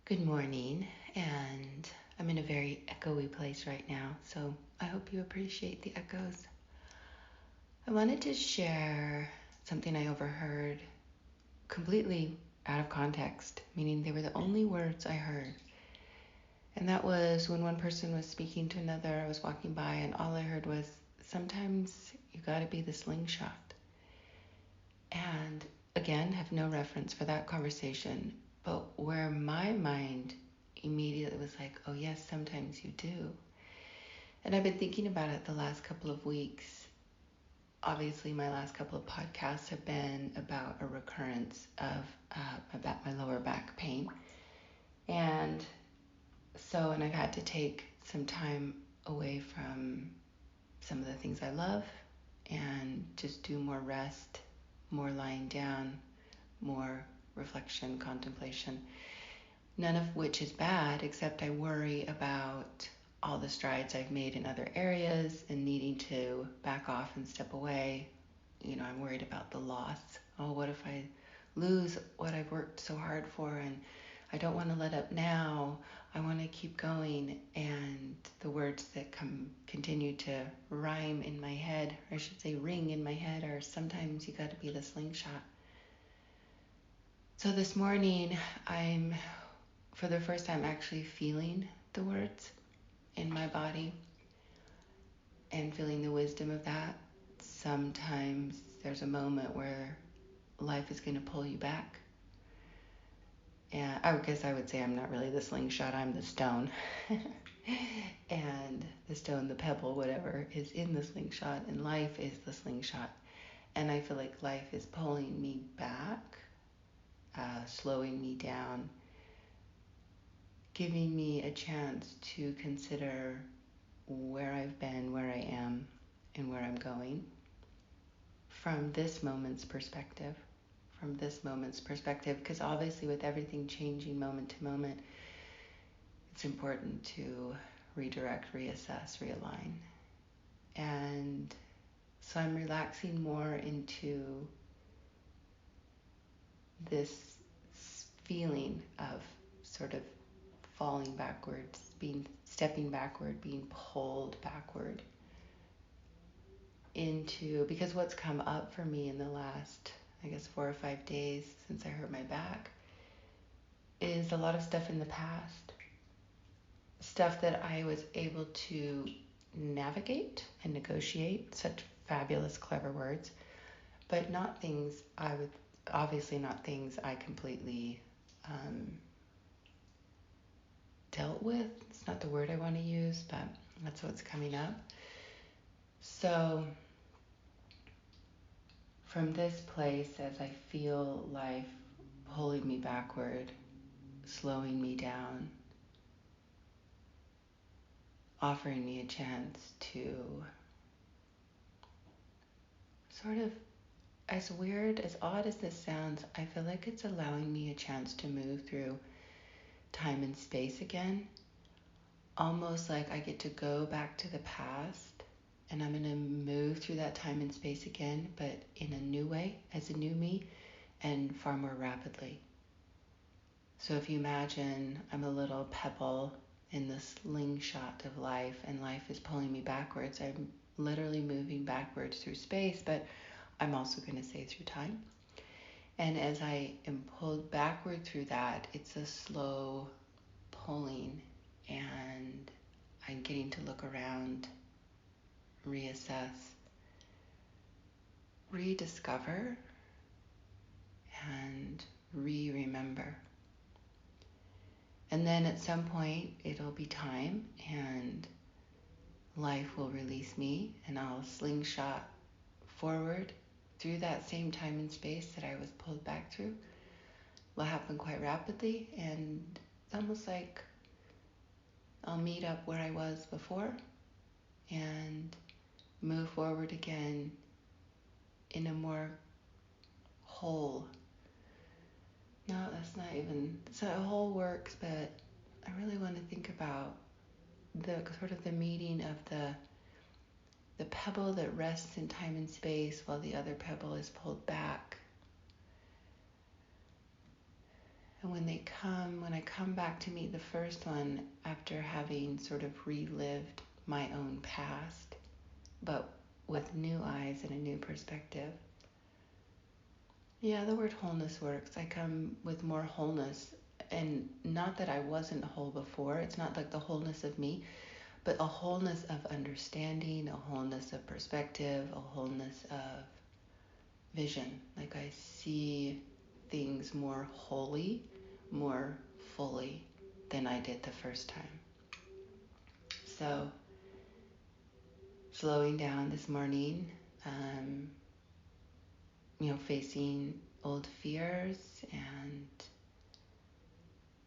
Good morning, and I'm in a very echoey place right now, so I hope you appreciate the echoes. I wanted to share something I overheard completely out of context, meaning they were the only words I heard. And that was when one person was speaking to another, I was walking by, and all I heard was, sometimes you gotta be the slingshot. And again, have no reference for that conversation, but where my mind immediately was like, oh, yes, sometimes you do. And I've been thinking about it the last couple of weeks. Obviously, my last couple of podcasts have been about a recurrence of about my lower back pain. And and I've had to take some time away from some of the things I love and just do more rest, more lying down, more reflection, contemplation. None of which is bad, except I worry about all the strides I've made in other areas and needing to back off and step away. I'm worried about the loss. Oh, what if I lose what I've worked so hard for? And I don't want to let up now. I want to keep going. And the words that continue to rhyme in my head, or I should say ring in my head, are sometimes you got to be the slingshot. So this morning, I'm for the first time actually feeling the words in my body and feeling the wisdom of that. Sometimes there's a moment where life is going to pull you back. And I guess I would say I'm not really the slingshot, I'm the stone. And the stone, the pebble, whatever, is in the slingshot, and life is the slingshot. And I feel like life is pulling me back, slowing me down, giving me a chance to consider where I've been, where I am, and where I'm going from this moment's perspective. Because obviously, with everything changing moment to moment, it's important to redirect, reassess, realign. And so I'm relaxing more into this feeling of sort of falling backwards, stepping backward, being pulled backward into, because what's come up for me in the last, I guess, 4 or 5 days since I hurt my back is a lot of stuff in the past, stuff that I was able to navigate and negotiate, such fabulous, clever words, but obviously not things I completely dealt with. It's not the word I want to use, but that's what's coming up. So from this place, as I feel life pulling me backward, slowing me down, offering me a chance to sort of, as weird, as odd as this sounds, I feel like it's allowing me a chance to move through time and space again. Almost like I get to go back to the past and I'm going to move through that time and space again, but in a new way, as a new me, and far more rapidly. So if you imagine I'm a little pebble in the slingshot of life, and life is pulling me backwards, I'm literally moving backwards through space, but I'm also going to say through time. And as I am pulled backward through that, it's a slow pulling, and I'm getting to look around, reassess, rediscover, and remember. And then at some point, it'll be time, and life will release me, and I'll slingshot forward through that same time and space that I was pulled back through. Will happen quite rapidly, and it's almost like I'll meet up where I was before and move forward again in a more whole. No, that's not even, so a whole works, but I really want to think about the sort of the meeting of the pebble that rests in time and space while the other pebble is pulled back. And when I come back to meet the first one after having sort of relived my own past, but with new eyes and a new perspective, yeah, the word wholeness works. I come with more wholeness, and not that I wasn't whole before. It's not like the wholeness of me, but a wholeness of understanding, a wholeness of perspective, a wholeness of vision. Like I see things more wholly, more fully than I did the first time. So, slowing down this morning, facing old fears and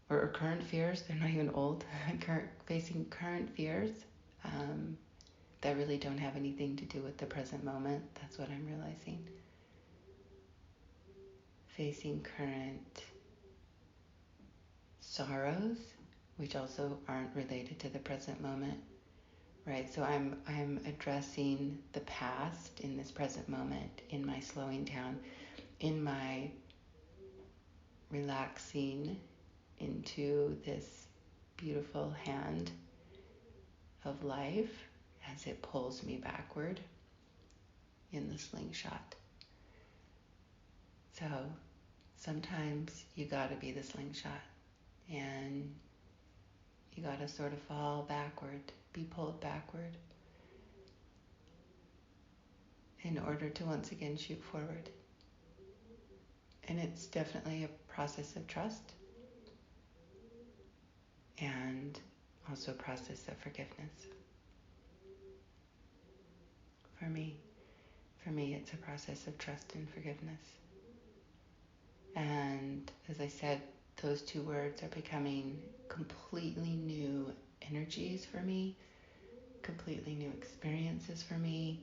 or current fears. They're not even old. Facing current fears that really don't have anything to do with the present moment. That's what I'm realizing. Facing current sorrows, which also aren't related to the present moment, right? So I'm addressing the past in this present moment, in my slowing down, in my relaxing into this beautiful hand of life as it pulls me backward in the slingshot. So sometimes you gotta be the slingshot, and you gotta sort of fall backward, be pulled backward in order to once again shoot forward. And it's definitely a process of trust and also a process of forgiveness. For me, it's a process of trust and forgiveness. And as I said, those two words are becoming completely new energies for me, completely new experiences for me,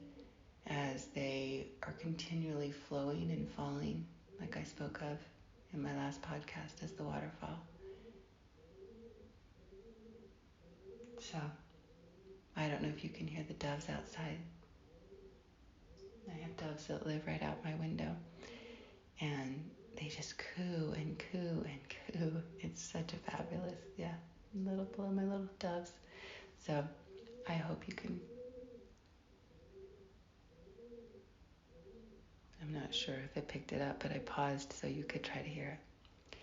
as they are continually flowing and falling, like I spoke of in my last podcast as the waterfall. So, I don't know if you can hear the doves outside. I have doves that live right out my window, and they just coo and coo and coo. It's such a fabulous, my little doves. So, I hope you can. I'm not sure if it picked it up, but I paused so you could try to hear it.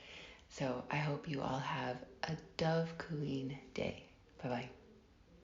So I hope you all have a dove cooing day. Bye-bye.